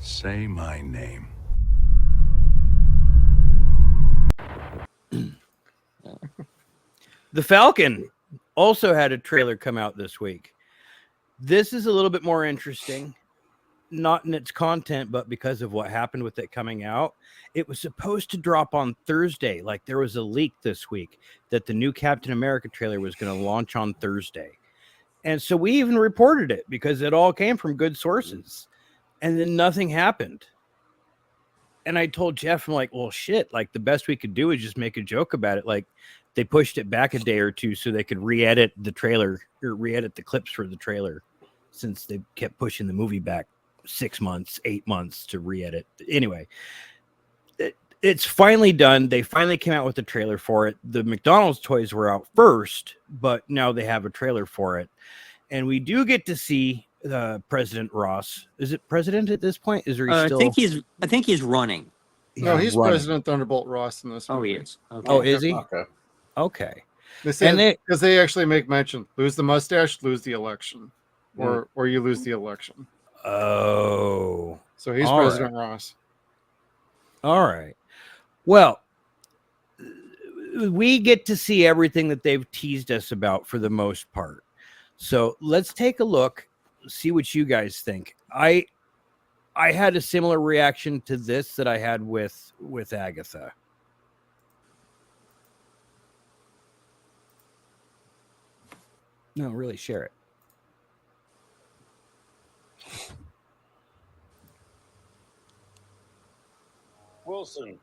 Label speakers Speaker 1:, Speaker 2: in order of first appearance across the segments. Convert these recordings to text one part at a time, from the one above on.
Speaker 1: Say my name.
Speaker 2: The Falcon also had a trailer come out this week. This is a little bit more interesting, not in its content, but because of what happened with it coming out. It was supposed to drop on Thursday. Like there was a leak this week that the new Captain America trailer was going to launch on Thursday. And so we even reported it because it all came from good sources. And then nothing happened. And I told Jeff, I'm like, well, shit, like the best we could do is just make a joke about it. Like they pushed it back a day or two so they could re-edit the trailer or re-edit the clips for the trailer, since they kept pushing the movie back 6 months, 8 months to re-edit. Anyway, it's finally done. They finally came out with the trailer for it. The McDonald's toys were out first, but now they have a trailer for it. And we do get to see President Ross. Is it president at this point? Is he still?
Speaker 3: I think he's running.
Speaker 4: No, he's
Speaker 2: running.
Speaker 4: President Thunderbolt Ross in this movie.
Speaker 3: Oh, he is. Okay.
Speaker 2: Oh, is he?
Speaker 5: Okay.
Speaker 2: Okay.
Speaker 4: They say
Speaker 2: And
Speaker 4: because they actually make mention: lose the mustache, lose the election, or you lose the election.
Speaker 2: Oh.
Speaker 4: So he's
Speaker 2: All
Speaker 4: President Ross.
Speaker 2: All right. Well, we get to see everything that they've teased us about for the most part. So let's take a look, see what you guys think. I had a similar reaction to this that I had with Agatha. No, really share it.
Speaker 6: Wilson.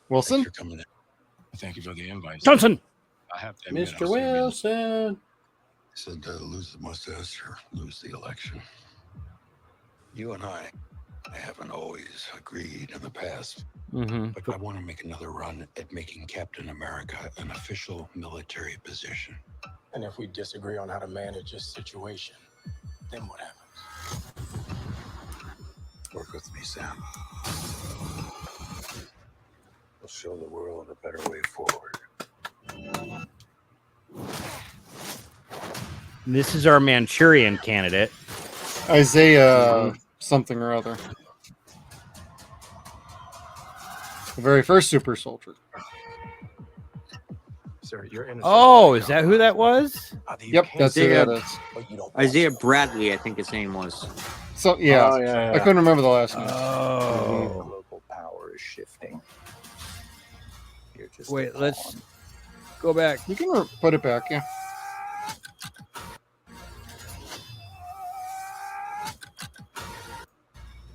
Speaker 4: Wilson?
Speaker 6: Thanks for coming in. Thank you for the invite.
Speaker 2: Johnson.
Speaker 6: I have to admit,
Speaker 5: Mr. Wilson.
Speaker 1: I said lose the mustache or lose the election. You and I haven't always agreed in the past, but I want to make another run at making Captain America an official military position.
Speaker 6: And if we disagree on how to manage this situation, then what happens?
Speaker 1: Work with me, Sam. We'll show the world a better way forward.
Speaker 2: This is our Manchurian candidate.
Speaker 4: Isaiah something or other. The very first super soldier.
Speaker 6: Sir, you're in.
Speaker 2: Oh, is that who that was?
Speaker 4: Yep, that's who that is.
Speaker 3: Isaiah Bradley, I think his name was.
Speaker 4: So yeah,
Speaker 5: Oh, yeah.
Speaker 4: I couldn't remember the last name.
Speaker 2: Oh.
Speaker 7: Local power is shifting. You're just
Speaker 2: Wait, let's go back.
Speaker 4: You can put it back, yeah.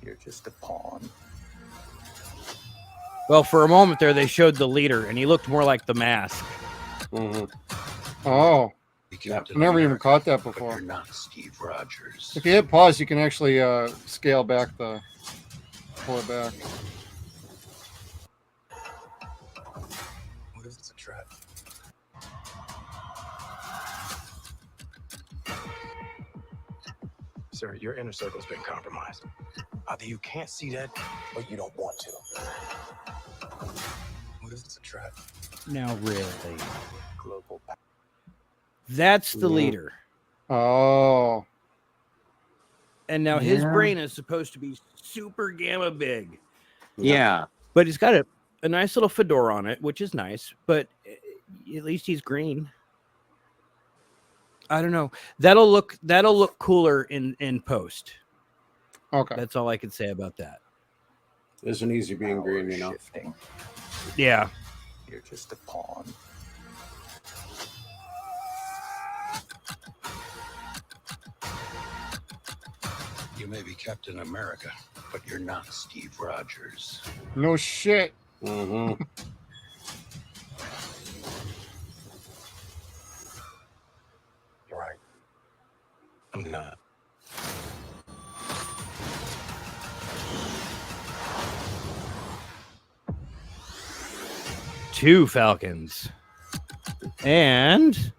Speaker 7: You're just a pawn.
Speaker 2: Well, for a moment there, they showed the leader, and he looked more like the Mask.
Speaker 4: Oh,
Speaker 1: Captain
Speaker 4: I never even
Speaker 1: America,
Speaker 4: caught that
Speaker 1: but
Speaker 4: before.
Speaker 1: you're not Steve Rogers.
Speaker 4: If you hit pause, you can actually scale back pull it back.
Speaker 6: What if it's a trap? Sir, your inner circle's been compromised. Either you can't see that, or you don't want to. What if it's a trap?
Speaker 2: Now, really,
Speaker 7: Global power.
Speaker 2: that's the leader.
Speaker 4: Oh,
Speaker 2: And now his
Speaker 3: Yeah.
Speaker 2: brain is supposed to be super gamma big,
Speaker 3: Yeah.
Speaker 2: but he's got a nice little fedora on it, which is nice. But at least he's green. I don't know. That'll look cooler in post.
Speaker 4: okay.
Speaker 2: That's all I can say about that.
Speaker 5: Isn't easy being
Speaker 7: Power
Speaker 5: green,
Speaker 7: is
Speaker 5: you know.
Speaker 7: shifting.
Speaker 2: Yeah.
Speaker 7: You're just a pawn.
Speaker 1: You may be Captain America, but you're not Steve Rogers.
Speaker 4: No shit.
Speaker 5: Mm-hmm.
Speaker 6: You're right. I'm not.
Speaker 2: Two Falcons. And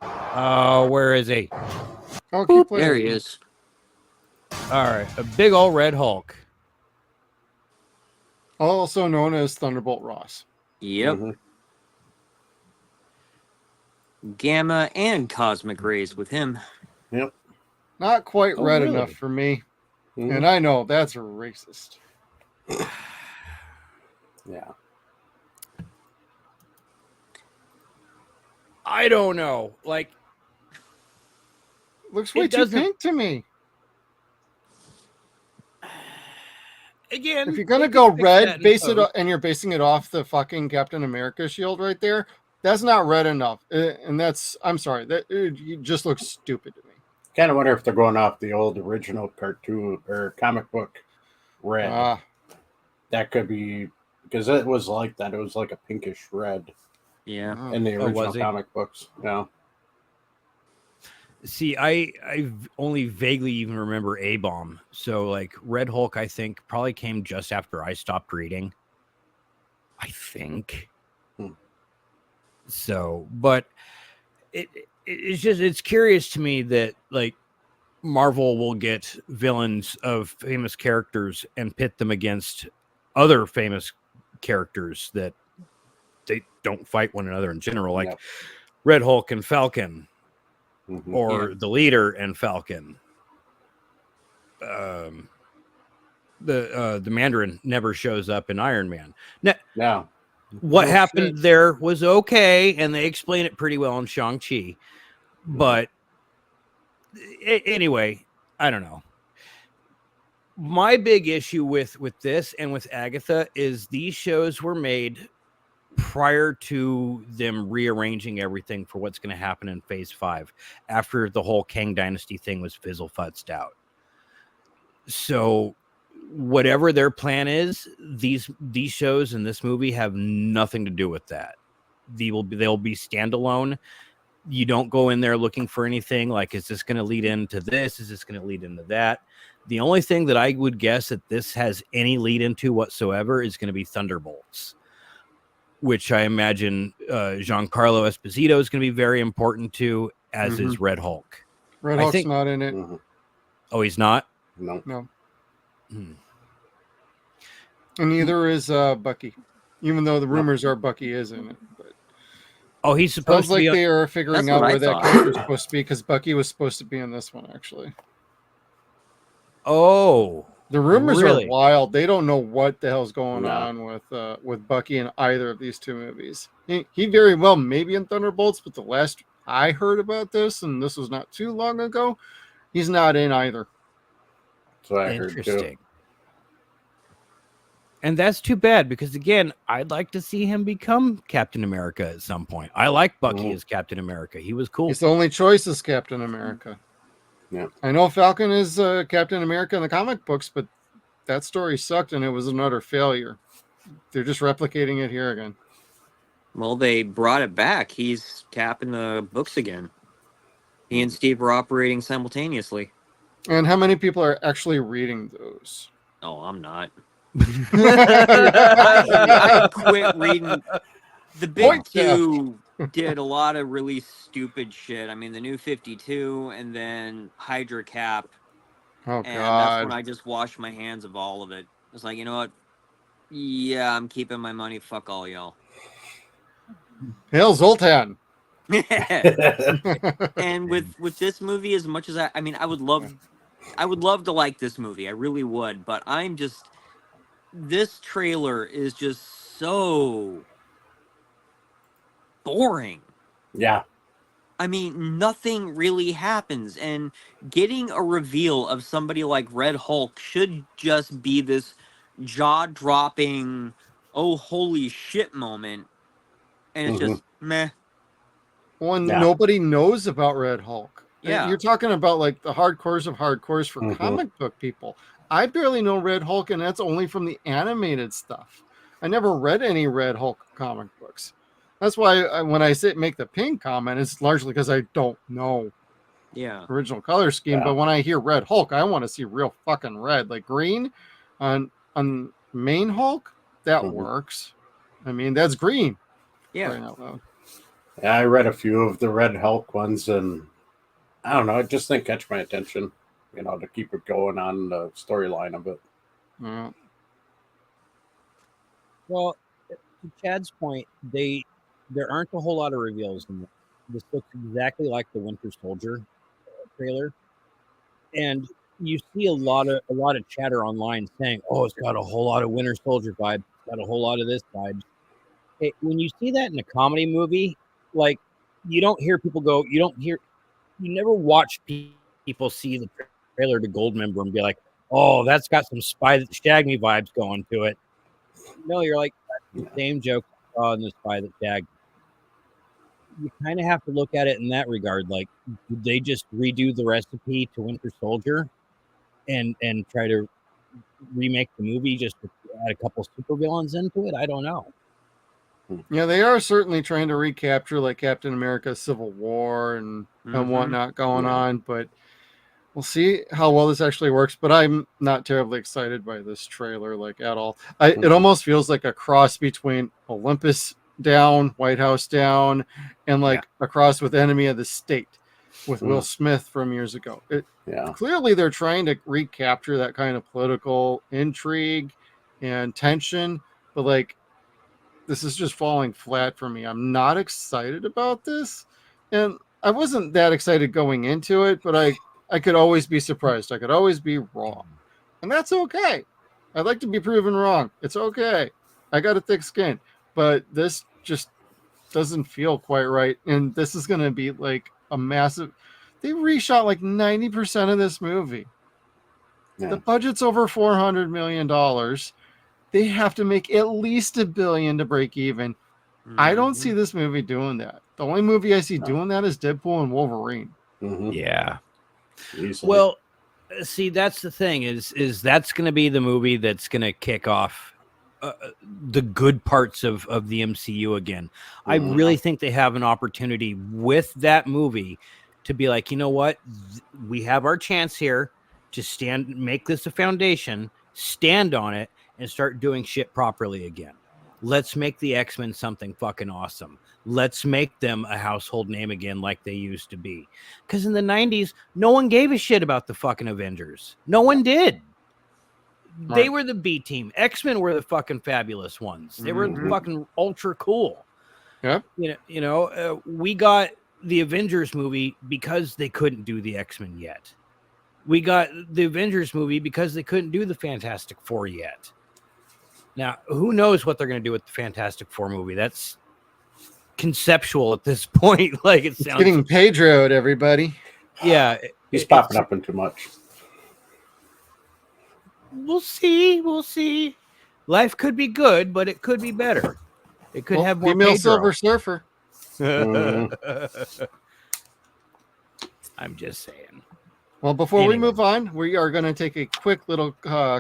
Speaker 2: where is he?
Speaker 4: Oh, keep playing.
Speaker 3: There he is.
Speaker 2: All right, a big old red Hulk.
Speaker 4: Also known as Thunderbolt Ross.
Speaker 3: Yep.
Speaker 5: Mm-hmm.
Speaker 3: Gamma and cosmic rays with him.
Speaker 5: Yep.
Speaker 4: Not quite
Speaker 2: Oh,
Speaker 4: red
Speaker 2: really?
Speaker 4: enough for me.
Speaker 5: Mhm.
Speaker 4: And I know that's racist.
Speaker 5: Yeah.
Speaker 2: I don't know. Like,
Speaker 4: Looks way
Speaker 2: it
Speaker 4: too
Speaker 2: doesn't.
Speaker 4: pink to me.
Speaker 2: Again,
Speaker 4: If you're gonna
Speaker 2: they
Speaker 4: go
Speaker 2: could fix that
Speaker 4: red,
Speaker 2: in post.
Speaker 4: and you're basing it off the fucking Captain America shield right there, that's not red enough. And that's, I'm sorry, that it just looks stupid to me.
Speaker 5: Kind of wonder if they're going off the old original cartoon or comic book red.
Speaker 4: Ah,
Speaker 5: That could be because it was like that. It was like a pinkish red
Speaker 3: Yeah.
Speaker 5: in the
Speaker 2: Oh,
Speaker 5: original
Speaker 2: was he?
Speaker 5: comic books. Yeah.
Speaker 2: See, I only vaguely even remember A-Bomb. So like Red Hulk, I think probably came just after I stopped reading. I think.
Speaker 5: Hmm.
Speaker 2: So, but it's curious to me that like Marvel will get villains of famous characters and pit them against other famous characters that they don't fight one another in general, like
Speaker 5: Yep.
Speaker 2: Red Hulk and Falcon,
Speaker 5: Mhm.
Speaker 2: or the Leader and Falcon. The Mandarin never shows up in Iron Man. Now,
Speaker 5: Yeah.
Speaker 2: what
Speaker 4: Oh,
Speaker 2: happened
Speaker 4: shit.
Speaker 2: there was okay, and they explain it pretty well in Shang-Chi. But anyway, I don't know. My big issue with this and with Agatha is these shows were made prior to them rearranging everything for what's going to happen in phase 5 after the whole Kang Dynasty thing was fizzle-futzed out. So whatever their plan is, these shows and this movie have nothing to do with that. They'll be standalone. You don't go in there looking for anything like, is this going to lead into this? Is this going to lead into that? The only thing that I would guess that this has any lead into whatsoever is going to be Thunderbolts, which I imagine Giancarlo Esposito is going to be very important to, as is Red Hulk.
Speaker 4: Red
Speaker 2: I
Speaker 4: Hulk's
Speaker 2: think-
Speaker 4: not in it.
Speaker 5: Mhm.
Speaker 2: Oh, he's not?
Speaker 5: No.
Speaker 4: No.
Speaker 2: Hmm.
Speaker 4: And neither is Bucky. Even though the rumors are Bucky is in it. But
Speaker 2: Oh, he's supposed
Speaker 4: sounds
Speaker 2: to
Speaker 4: like
Speaker 2: be.
Speaker 4: they are figuring
Speaker 3: That's
Speaker 4: out
Speaker 3: what I
Speaker 4: where that
Speaker 3: thought.
Speaker 4: character is supposed to be, because Bucky was supposed to be in this one, actually.
Speaker 2: Oh,
Speaker 4: The rumors
Speaker 2: Really?
Speaker 4: are wild. They don't know what the hell's going
Speaker 5: No.
Speaker 4: on with Bucky in either of these two movies. He very well may be in Thunderbolts, but the last I heard about this, and this was not too long ago, he's not in either.
Speaker 5: So I heard too.
Speaker 2: interesting. And that's too bad because, again, I'd like to see him become Captain America at some point. I like Bucky
Speaker 5: Mhm.
Speaker 2: as Captain America. He was cool.
Speaker 4: His only choice is Captain America.
Speaker 5: Yeah.
Speaker 4: I know Falcon is Captain America in the comic books, but that story sucked and it was an utter failure. They're just replicating it here again.
Speaker 3: Well, they brought it back. He's capping the books again. He and Steve were operating simultaneously.
Speaker 4: And how many people are actually reading those?
Speaker 3: Oh, I'm not.
Speaker 2: I
Speaker 3: I quit reading. The big
Speaker 4: Point
Speaker 3: two did a lot of really stupid shit. I mean, the New 52 and then Hydra Cap.
Speaker 4: Oh,
Speaker 3: And that's when
Speaker 4: God.
Speaker 3: I just washed my hands of all of it. It's like, you know what? Yeah, I'm keeping my money. Fuck all y'all.
Speaker 4: Hail Zoltan.
Speaker 3: And with this movie, as much as I mean, I would love to like this movie. I really would, but this trailer is just so boring.
Speaker 5: Yeah.
Speaker 3: I mean, nothing really happens, and getting a reveal of somebody like Red Hulk should just be this jaw-dropping, oh holy shit moment, and it's just meh.
Speaker 4: When
Speaker 5: Yeah.
Speaker 4: nobody knows about Red Hulk.
Speaker 3: Yeah.
Speaker 4: You're talking about like the hardcores of hardcores for
Speaker 5: Mhm.
Speaker 4: comic book people. I barely know Red Hulk, and that's only from the animated stuff. I never read any Red Hulk comic books. That's why when I make the pink comment, it's largely because I don't know
Speaker 3: Yeah.
Speaker 4: original color scheme.
Speaker 5: Yeah.
Speaker 4: But when I hear Red Hulk, I want to see real fucking red, like green on main Hulk. That
Speaker 5: Mhm.
Speaker 4: works. I mean, that's green.
Speaker 3: Yeah.
Speaker 4: Crying out loud.
Speaker 5: Yeah, I read a few of the Red Hulk ones, and I don't know, it just didn't catch my attention, to keep it going on the storyline of it.
Speaker 4: Yeah.
Speaker 2: Well, to Chad's point, there aren't a whole lot of reveals in this. This looks exactly like the Winter Soldier trailer. and you see a lot of chatter online saying, "Oh, it's got a whole lot of Winter Soldier vibe, it's got a whole lot of this vibe." When you see that in a comedy movie, like you don't hear people go, you never watch people see the trailer to Goldmember and be like, "Oh, that's got some Spy That Shagged Me vibes going to it." No, you're like, that's the same joke in the Spy That Shagged. You kind of have to look at it in that regard. Like, did they just redo the recipe to Winter Soldier and try to remake the movie just to add a couple supervillains into it? I don't know.
Speaker 4: Yeah, they are certainly trying to recapture like Captain America Civil War and whatnot going on, but we'll see how well this actually works. But I'm not terribly excited by this trailer, like at all. It almost feels like a cross between Olympus Down, White House Down, and like a cross with Enemy of the State with Will Smith from years ago. Clearly they're trying to recapture that kind of political intrigue and tension, but like this is just falling flat for me. I'm not excited about this, and I wasn't that excited going into it, but I could always be surprised. I could always be wrong, and that's okay. I'd like to be proven wrong. It's okay. I got a thick skin, but this just doesn't feel quite right. And this is going to be like a massive. They reshot like 90% of this movie. Yeah. The budget's over $400 million. They have to make at least $1 billion to break even. I don't see this movie doing that. The only movie I see doing that is Deadpool and Wolverine.
Speaker 2: Yeah.
Speaker 5: Easily.
Speaker 2: Well, see, that's the thing is that's going to be the movie that's going to kick off the good parts of the MCU again. I really think they have an opportunity with that movie to be like, you know what? We have our chance here to make this a foundation, stand on it, and start doing shit properly again. Let's make the X-Men something fucking awesome. Let's make them a household name again like they used to be. Because in the 90s, no one gave a shit about the fucking Avengers. No one did. Right. They were the B team. X-Men were the fucking fabulous ones. They were fucking ultra cool.
Speaker 4: Yeah.
Speaker 2: We got the Avengers movie because they couldn't do the X-Men yet. We got the Avengers movie because they couldn't do the Fantastic Four yet. Now, who knows what they're going to do with the Fantastic Four movie? That's conceptual at this point. Like it's
Speaker 4: getting Pedro'd, everybody.
Speaker 2: Yeah,
Speaker 5: he's popping up in too much.
Speaker 2: We'll see. Life could be good, but it could be better. It could have more
Speaker 4: female
Speaker 2: Pedro.
Speaker 4: Silver Surfer.
Speaker 2: I'm just saying.
Speaker 4: Well, before we move on, we are going to take a quick little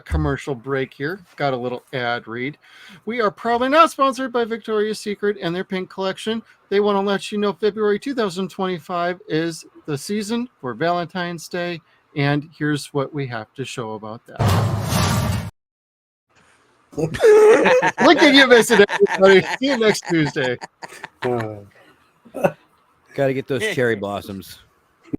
Speaker 4: commercial break here. Got a little ad read. We are probably not sponsored by Victoria's Secret and their pink collection. They want to let you know February 2025 is the season for Valentine's Day, and here's what we have to show about that. Look at you missing it, everybody. See you next Tuesday.
Speaker 2: Got to get those cherry blossoms.